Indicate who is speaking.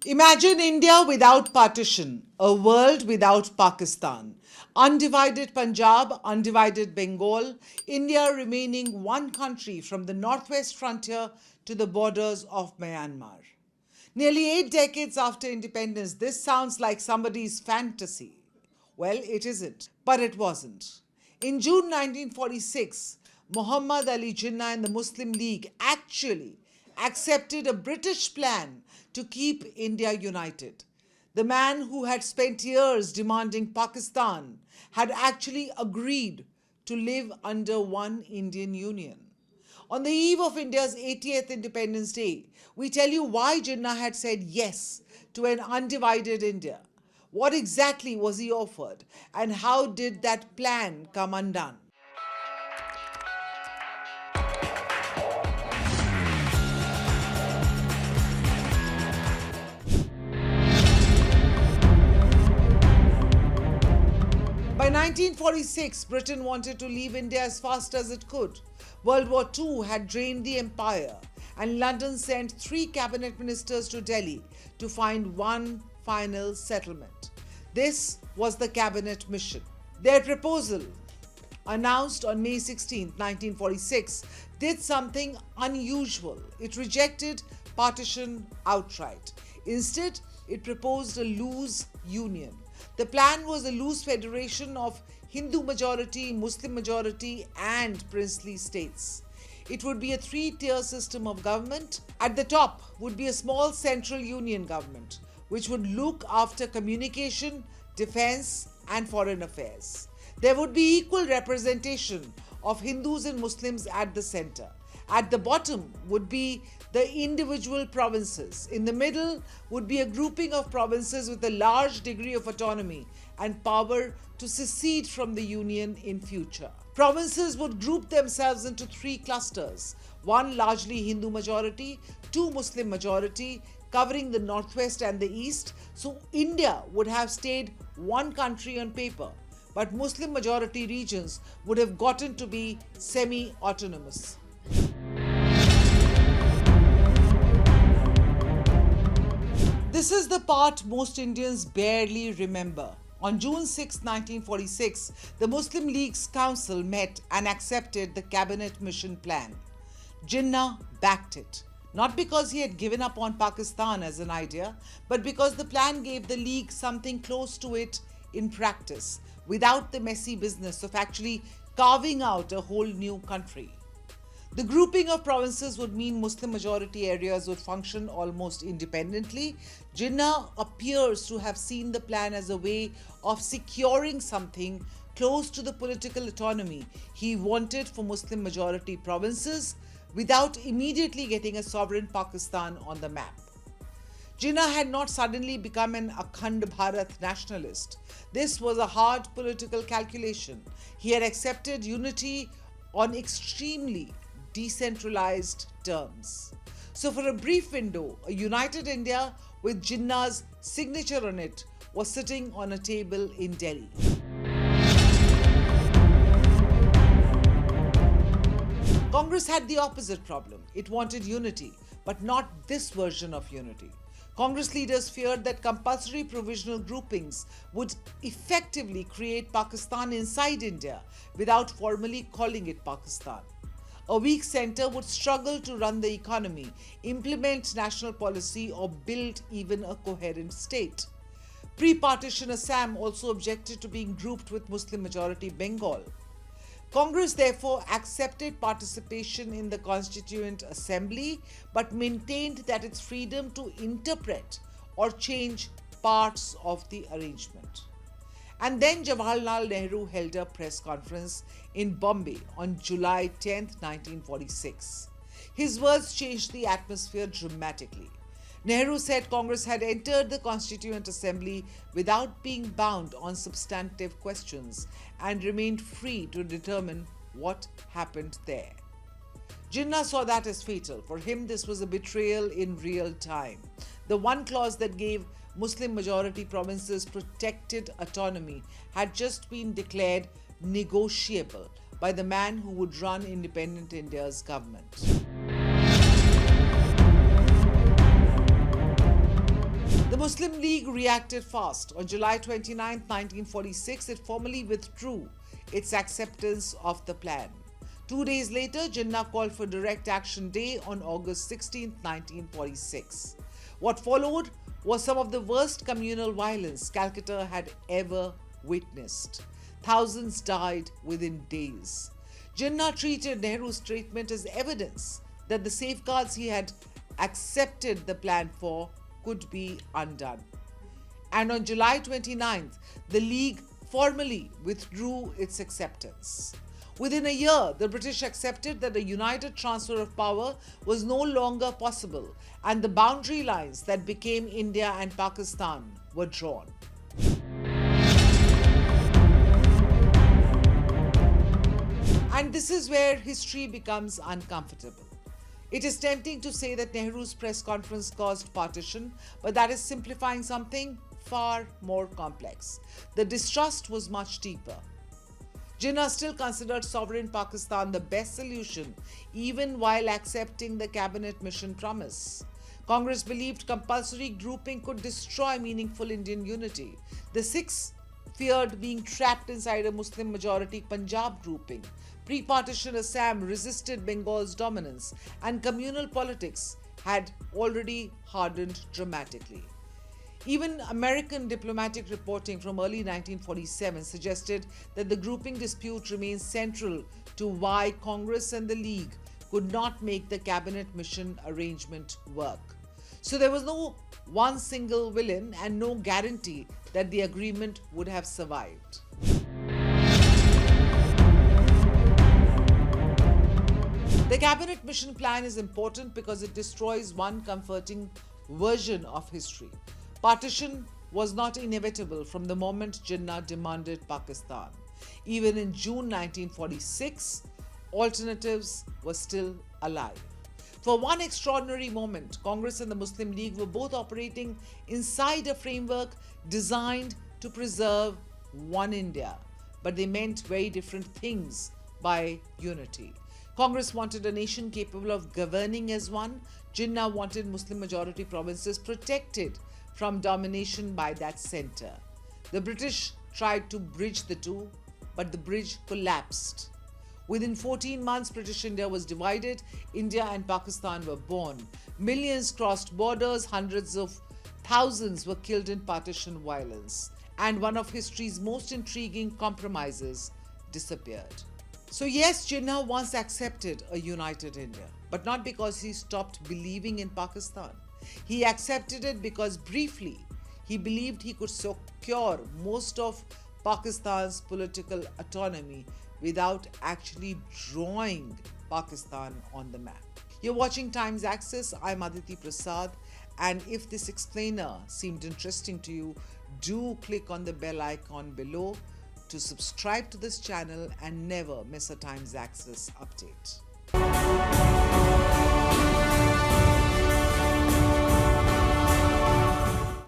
Speaker 1: Imagine India without partition, a world without Pakistan, undivided Punjab, undivided Bengal, India remaining one country from the northwest frontier to the borders of Myanmar. Nearly 8 decades after independence, this sounds like somebody's fantasy. Well, it isn't, but it wasn't. In June 1946, Muhammad Ali Jinnah and the Muslim League actually accepted a British plan to keep India united. The man who had spent years demanding Pakistan had actually agreed to live under one Indian Union. On the eve of India's 80th Independence Day, we tell you why Jinnah had said yes to an undivided India. What exactly was he offered, and how did that plan come undone? By 1946, Britain wanted to leave India as fast as it could. World War II had drained the empire, and London sent 3 cabinet ministers to Delhi to find one final settlement. This was the cabinet mission. Their proposal, announced on May 16, 1946, did something unusual. It rejected partition outright. Instead, it proposed a loose union. The plan was a loose federation of Hindu majority, Muslim majority, and princely states. It would be a 3-tier system of government. At the top would be a small central union government, which would look after communication, defense, and foreign affairs. There would be equal representation of Hindus and Muslims at the center. At the bottom would be the individual provinces. In the middle would be a grouping of provinces with a large degree of autonomy and power to secede from the union in future. Provinces would group themselves into 3 clusters, one largely Hindu majority, 2 Muslim majority, covering the northwest and the east. So India would have stayed one country on paper, but Muslim majority regions would have gotten to be semi-autonomous. This is the part most Indians barely remember. On June 6, 1946, the Muslim League's council met and accepted the cabinet mission plan. Jinnah backed it, not because he had given up on Pakistan as an idea, but because the plan gave the League something close to it in practice, without the messy business of actually carving out a whole new country. The grouping of provinces would mean Muslim majority areas would function almost independently. Jinnah appears to have seen the plan as a way of securing something close to the political autonomy he wanted for Muslim majority provinces without immediately getting a sovereign Pakistan on the map. Jinnah had not suddenly become an Akhand Bharat nationalist. This was a hard political calculation. He had accepted unity on extremely decentralized terms. So for a brief window, a united India with Jinnah's signature on it was sitting on a table in Delhi. Congress had the opposite problem. It wanted unity, but not this version of unity. Congress leaders feared that compulsory provisional groupings would effectively create Pakistan inside India without formally calling it Pakistan. A weak center would struggle to run the economy, implement national policy, or build even a coherent state. Pre-partition Assam also objected to being grouped with Muslim-majority Bengal. Congress therefore accepted participation in the Constituent Assembly, but maintained that its freedom to interpret or change parts of the arrangement. And then Jawaharlal Nehru held a press conference in Bombay on July 10, 1946. His words changed the atmosphere dramatically. Nehru said Congress had entered the Constituent Assembly without being bound on substantive questions and remained free to determine what happened there. Jinnah saw that as fatal. For him, this was a betrayal in real time. The one clause that gave Muslim-majority provinces protected autonomy had just been declared negotiable by the man who would run independent India's government. Muslim League reacted fast. On July 29, 1946, it formally withdrew its acceptance of the plan. 2 days later, Jinnah called for Direct Action Day on August 16, 1946. What followed was some of the worst communal violence Calcutta had ever witnessed. Thousands died within days. Jinnah treated Nehru's statement as evidence that the safeguards he had accepted the plan for could be undone. And on July 29th, the League formally withdrew its acceptance. Within a year, the British accepted that a united transfer of power was no longer possible, and the boundary lines that became India and Pakistan were drawn. And this is where history becomes uncomfortable. It is tempting to say that Nehru's press conference caused partition, but that is simplifying something far more complex. The distrust was much deeper. Jinnah still considered sovereign Pakistan the best solution, even while accepting the cabinet mission promise. Congress believed compulsory grouping could destroy meaningful Indian unity. The Sikhs feared being trapped inside a Muslim-majority Punjab grouping. Pre-partition Assam resisted Bengal's dominance, and communal politics had already hardened dramatically. Even American diplomatic reporting from early 1947 suggested that the grouping dispute remains central to why Congress and the League could not make the cabinet mission arrangement work. So there was no one single villain and no guarantee that the agreement would have survived. The cabinet mission plan is important because it destroys one comforting version of history. Partition was not inevitable from the moment Jinnah demanded Pakistan. Even in June 1946, alternatives were still alive. For one extraordinary moment, Congress and the Muslim League were both operating inside a framework designed to preserve one India, but they meant very different things by unity. Congress wanted a nation capable of governing as one. Jinnah wanted Muslim-majority provinces protected from domination by that center. The British tried to bridge the two, but the bridge collapsed. Within 14 months, British India was divided. India and Pakistan were born. Millions crossed borders. Hundreds of thousands were killed in partition violence. And one of history's most intriguing compromises disappeared. So yes, Jinnah once accepted a united India, but not because he stopped believing in Pakistan. He accepted it because briefly he believed he could secure most of Pakistan's political autonomy without actually drawing Pakistan on the map. You're watching Times Access. I'm Aditi Prasad, and if this explainer seemed interesting to you, do click on the bell icon below to subscribe to this channel and never miss a Times Access update.